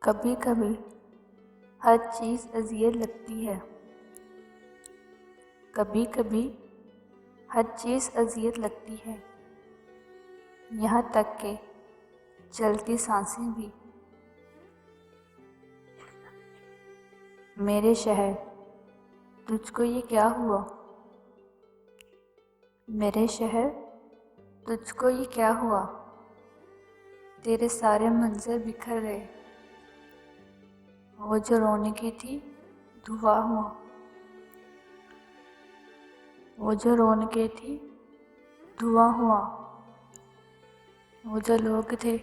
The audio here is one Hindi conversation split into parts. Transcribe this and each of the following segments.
कभी कभी हर चीज़ अज़ियत लगती है। कभी कभी हर चीज़ अज़ियत लगती है, यहाँ तक कि चलती सांसें भी। मेरे शहर, तुझको ये क्या हुआ? मेरे शहर, तुझको ये क्या हुआ? तेरे सारे मंज़र बिखर गए। वो जो रोने की थी, धुआं हुआ। वो जो रोने की थी, धुआं हुआ। वो जो लोग थे,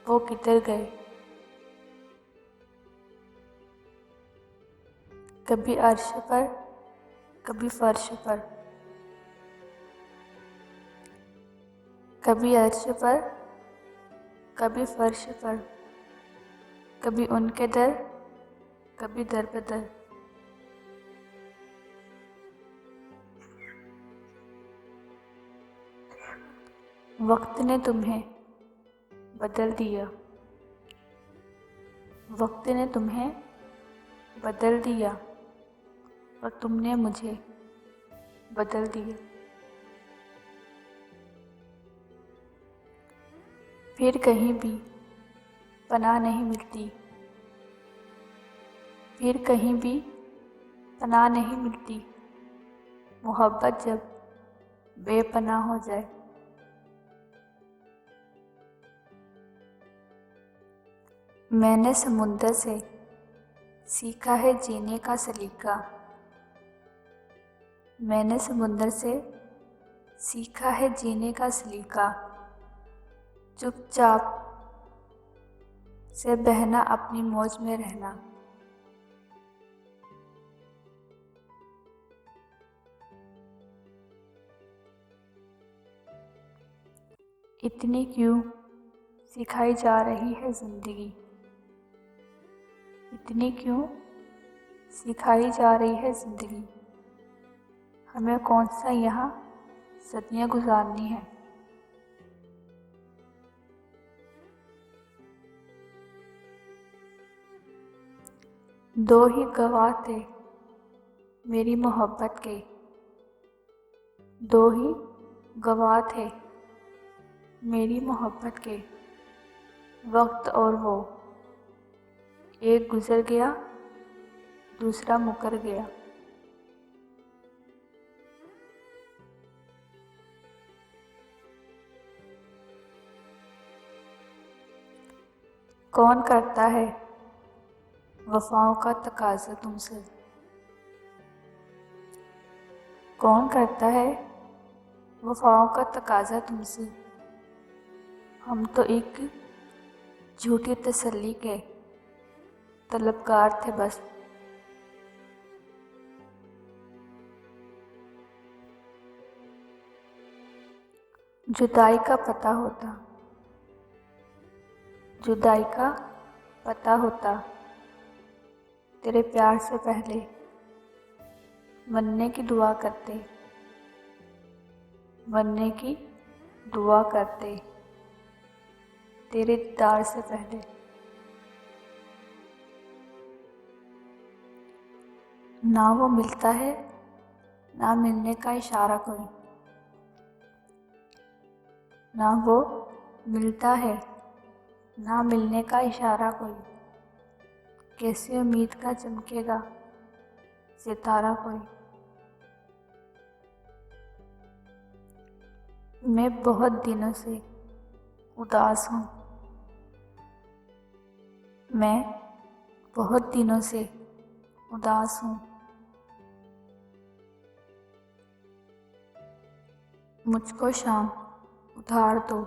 वो किधर गए? कभी अर्श पर, कभी फर्श पर। कभी अर्श पर, कभी फर्श पर। कभी उनके दर, कभी दर बदर। वक्त ने तुम्हें बदल दिया। वक्त ने तुम्हें बदल दिया और तुमने मुझे बदल दिया। फिर कहीं भी पनाह नहीं मिलती। फिर कहीं भी पनाह नहीं मिलती। मोहब्बत जब बेपनाह हो जाए। मैंने समुंदर से सीखा है जीने का सलीका। मैंने समुंदर से सीखा है जीने का सलीका। चुपचाप से बहना, अपनी मौज में रहना। इतनी क्यों सिखाई जा रही है जिंदगी? इतनी क्यों सिखाई जा रही है जिंदगी? हमें कौन सा यहाँ सदियाँ गुजारनी है। दो ही गवाह थे मेरी मोहब्बत के। दो ही गवाह थे मेरी मोहब्बत के। वक्त और वो, एक गुजर गया, दूसरा मुकर गया। कौन करता है वफाओं का तकाजा तुमसे? कौन करता है वफाओं का तकाजा तुमसे? हम तो एक झूठी तसल्ली के तलबगार थे बस। जुदाई का पता होता, जुदाई का पता होता, तेरे प्यार से पहले मरने की दुआ करते। मरने की दुआ करते तेरे दीदार से पहले। ना वो मिलता है, ना मिलने का इशारा कोई। ना वो मिलता है, ना मिलने का इशारा कोई। कैसे उम्मीद का चमकेगा सितारा कोई। मैं बहुत दिनों से उदास हूँ। मैं बहुत दिनों से उदास हूँ। मुझको शाम उधार दो।